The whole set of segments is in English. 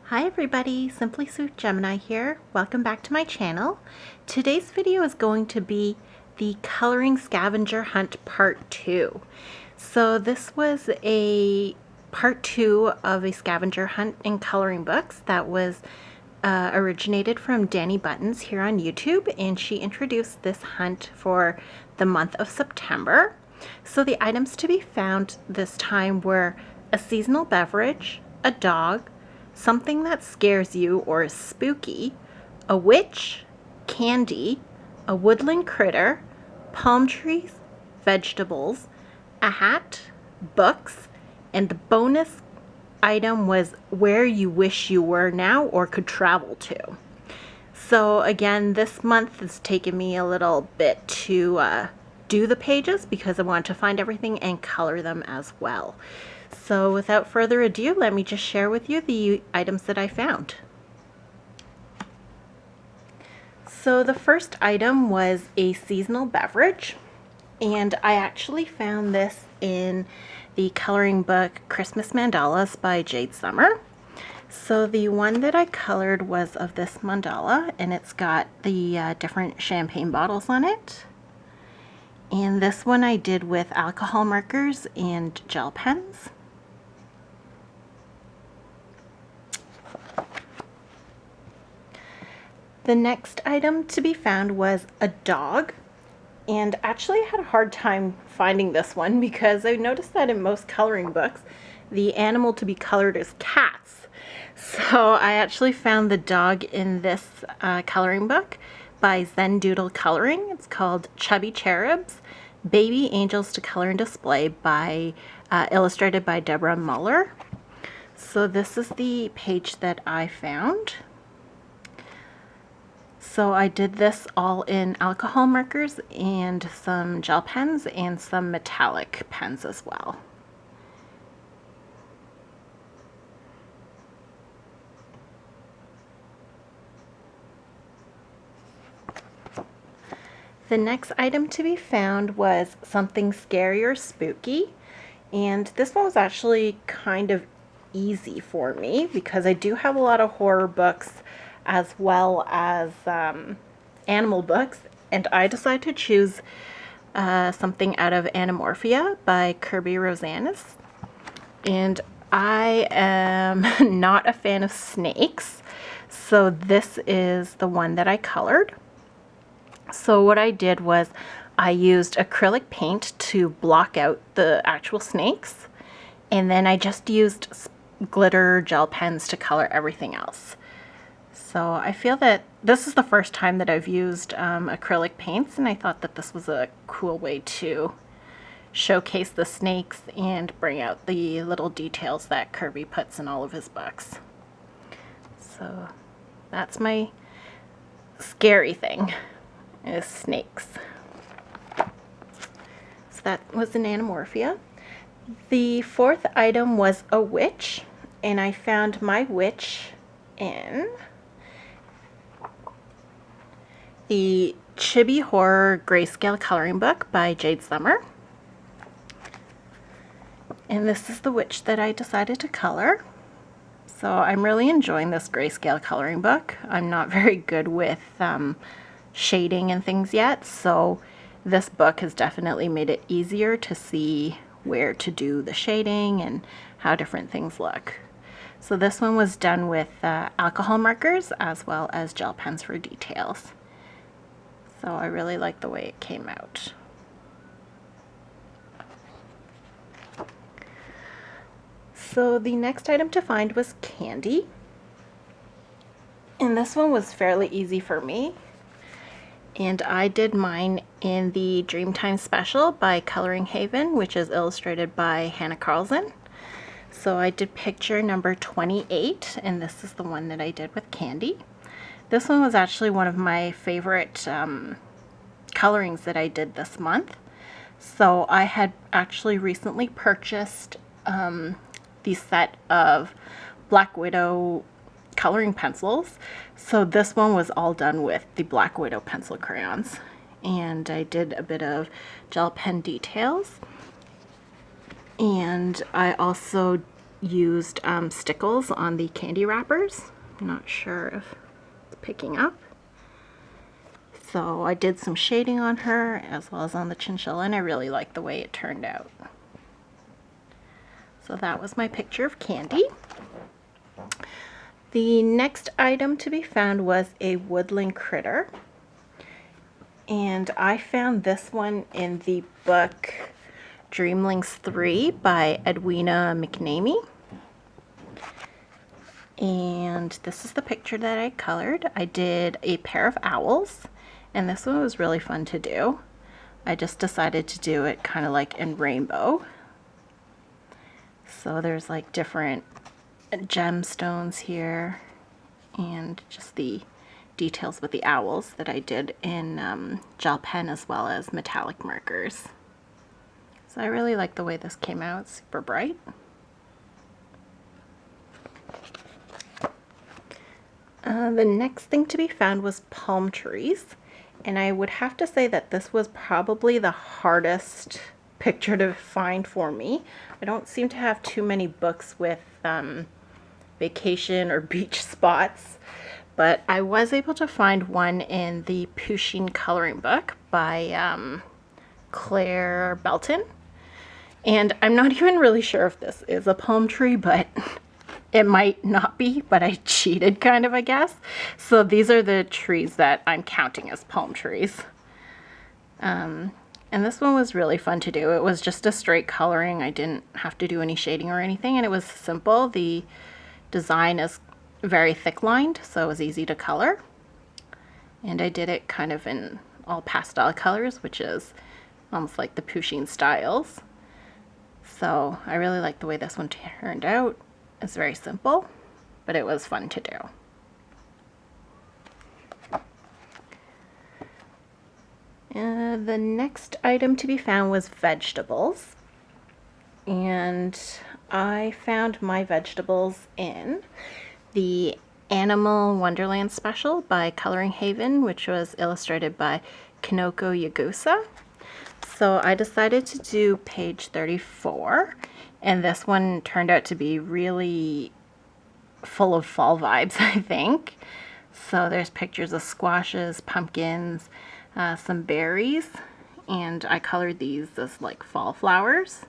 Hi everybody, Simplysweetgemini here. Welcome back to my channel. Today's video is going to be the Coloring Scavenger Hunt Part 2. So this was a Part 2 of a scavenger hunt in coloring books that was originated from Danny Buttons here on YouTube, and she introduced this hunt for the month of September. So the items to be found this time were a seasonal beverage, a dog, something that scares you or is spooky, a witch, candy, a woodland critter, palm trees, vegetables, a hat, books, and the bonus item was where you wish you were now or could travel to. So again, this month has taken me a little bit to do the pages because I want to find everything and color them as well. So without further ado, let me just share with you the items that I found. So the first item was a seasonal beverage, and I actually found this in the coloring book Christmas Mandalas by Jade Summer. So the one that I colored was of this mandala, and it's got the different champagne bottles on it. And this one I did with alcohol markers and gel pens. The next item to be found was a dog, and actually I had a hard time finding this one because I noticed that in most coloring books the animal to be colored is cats. So I actually found the dog in this coloring book by Zen Doodle Coloring. It's called Chubby Cherubs, Baby Angels to Color and Display by illustrated by Deborah Muller. So this is the page that I found. So I did this all in alcohol markers and some gel pens and some metallic pens as well. The next item to be found was something scary or spooky, and this one was actually kind of easy for me because I do have a lot of horror books as well as animal books, and I decided to choose something out of Animorphia by Kirby Rosanis. And I am not a fan of snakes, so this is the one that I colored. So what I did was I used acrylic paint to block out the actual snakes, and then I just used glitter gel pens to color everything else. So I feel that this is the first time that I've used acrylic paints, and I thought that this was a cool way to showcase the snakes and bring out the little details that Kirby puts in all of his books. So that's my scary thing, is snakes. So that was an Animorphia. The fourth item was a witch, and I found my witch in the Chibi Horror Grayscale coloring book by Jade Summer. And this is the witch that I decided to color. So I'm really enjoying this grayscale coloring book. I'm not very good with shading and things yet, so this book has definitely made it easier to see where to do the shading and how different things look. So this one was done with alcohol markers as well as gel pens for details. So I really like the way it came out. So the next item to find was candy. And this one was fairly easy for me. And I did mine in the Dreamtime special by Coloring Haven, which is illustrated by Hannah Carlson. So I did picture number 28, and this is the one that I did with candy. This one was actually one of my favorite colorings that I did this month. So I had actually recently purchased the set of Black Widow coloring pencils. So this one was all done with the Black Widow pencil crayons. And I did a bit of gel pen details. And I also used Stickles on the candy wrappers. I'm not sure if it's picking up. So I did some shading on her as well as on the chinchilla, and I really like the way it turned out. So that was my picture of Candy. The next item to be found was a Woodland Critter. And I found this one in the book Dreamlings 3 by Edwina McNamee. And this is the picture that I colored. I did a pair of owls, and this one was really fun to do. I just decided to do it kind of like in rainbow. So there's like different gemstones here and just the details with the owls that I did in gel pen as well as metallic markers. So I really like the way this came out. It's super bright. The next thing to be found was palm trees, and I would have to say that this was probably the hardest picture to find for me. I don't seem to have too many books with vacation or beach spots, but I was able to find one in the Pusheen coloring book by Claire Belton. And I'm not even really sure if this is a palm tree, but it might not be, but I cheated kind of, I guess. So these are the trees that I'm counting as palm trees. And this one was really fun to do. It was just a straight coloring. I didn't have to do any shading or anything, and it was simple. The design is very thick lined, so it was easy to color. And I did it kind of in all pastel colors, which is almost like the Pusheen styles. So I really like the way this one turned out. It's very simple, but it was fun to do. The next item to be found was vegetables. And I found my vegetables in the Animal Wonderland special by Coloring Haven, which was illustrated by Kinoko Yagusa. So I decided to do page 34, and this one turned out to be really full of fall vibes, I think. So there's pictures of squashes, pumpkins, some berries, and I colored these as like fall flowers.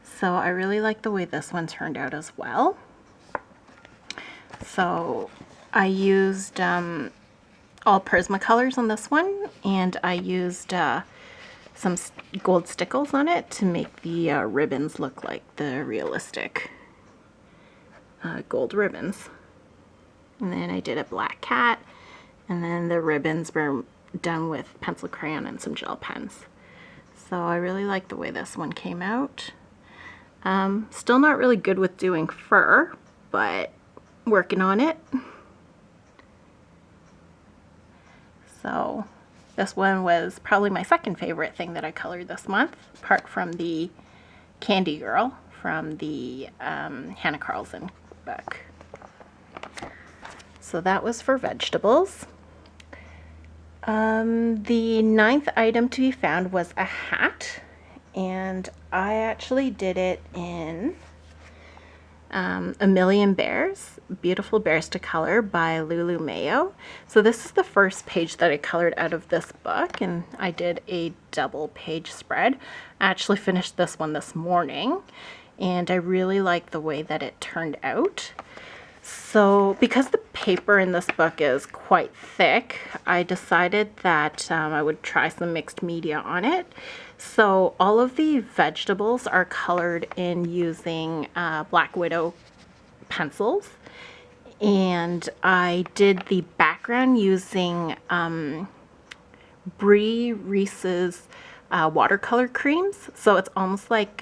So I really like the way this one turned out as well. So I used all Prismacolors on this one, and I used some gold stickles on it to make the ribbons look like the realistic gold ribbons. And then I did a black cat, and then the ribbons were done with pencil crayon and some gel pens. So I really like the way this one came out. Still not really good with doing fur, but working on it. So this one was probably my second favorite thing that I colored this month, apart from the Candy Girl from the Hannah Carlson book. So that was for vegetables. The ninth item to be found was a hat, and I actually did it in A Million Bears, Beautiful Bears to Color by Lulu Mayo. So this is the first page that I colored out of this book, and I did a double page spread. I actually finished this one this morning, and I really like the way that it turned out. So because the paper in this book is quite thick, I decided that I would try some mixed media on it. So all of the vegetables are colored in using Black Widow pencils. And I did the background using Brie Reese's watercolor creams. So it's almost like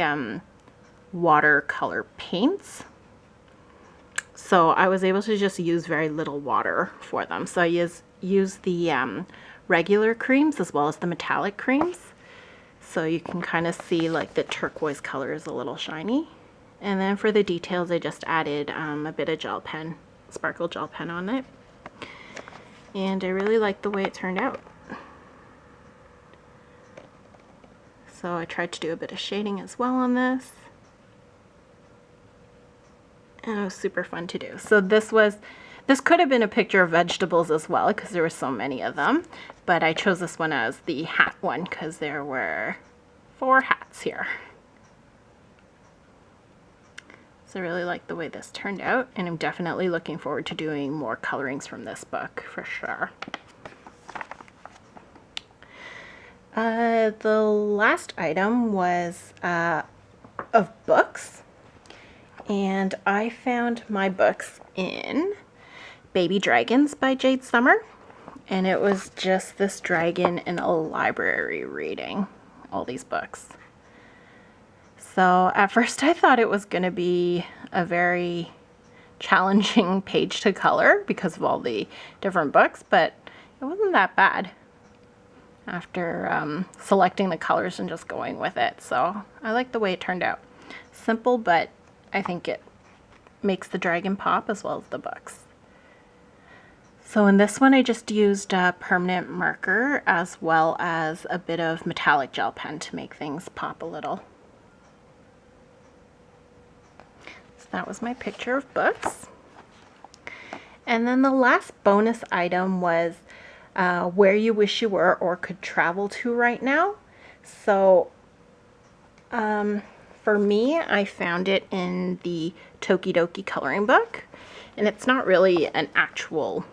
watercolor paints. So I was able to just use very little water for them. So I use the regular creams as well as the metallic creams. So you can kind of see like the turquoise color is a little shiny. And then for the details, I just added a bit of gel pen, sparkle gel pen on it. And I really like the way it turned out. So I tried to do a bit of shading as well on this. and it was super fun to do. So this could have been a picture of vegetables as well because there were so many of them, but I chose this one as the hat one because there were 4 hats here. So I really like the way this turned out, and I'm definitely looking forward to doing more colorings from this book for sure. The last item was of books, and I found my books in Baby Dragons by Jade Summer, and it was just this dragon in a library reading all these books. So at first I thought it was going to be a very challenging page to color because of all the different books, but it wasn't that bad after selecting the colors and just going with it. So I like the way it turned out. Simple, but I think it makes the dragon pop as well as the books. So in this one I just used a permanent marker as well as a bit of metallic gel pen to make things pop a little. So that was my picture of books. And then the last bonus item was where you wish you were or could travel to right now. So for me, I found it in the Tokidoki coloring book, and it's not really an actual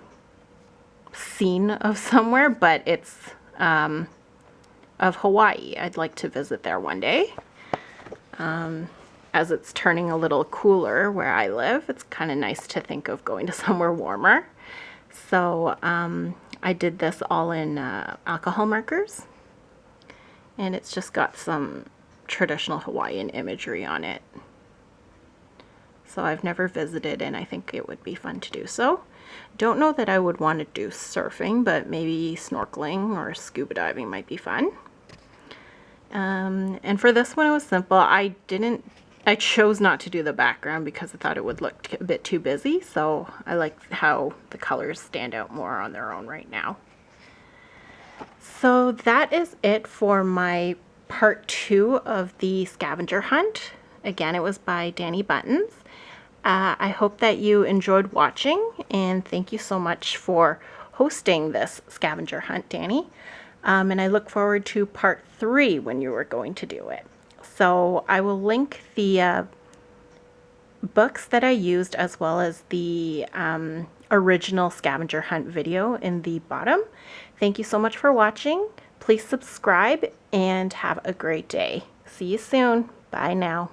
scene of somewhere, but it's of Hawaii. I'd like to visit there one day. As it's turning a little cooler where I live, it's kind of nice to think of going to somewhere warmer. So I did this all in alcohol markers, and it's just got some traditional Hawaiian imagery on it. So I've never visited, and I think it would be fun to do so. Don't know that I would want to do surfing, but maybe snorkeling or scuba diving might be fun. And for this one it was simple. I chose not to do the background because I thought it would look a bit too busy, so I like how the colors stand out more on their own right now. So that is it for my part 2 of the scavenger hunt. Again, it was by Danny Buttons. I hope that you enjoyed watching, and thank you so much for hosting this scavenger hunt, Danny. And I look forward to part 3 when you are going to do it. So I will link the books that I used as well as the original scavenger hunt video in the bottom. Thank you so much for watching. Please subscribe and have a great day. See you soon. Bye now.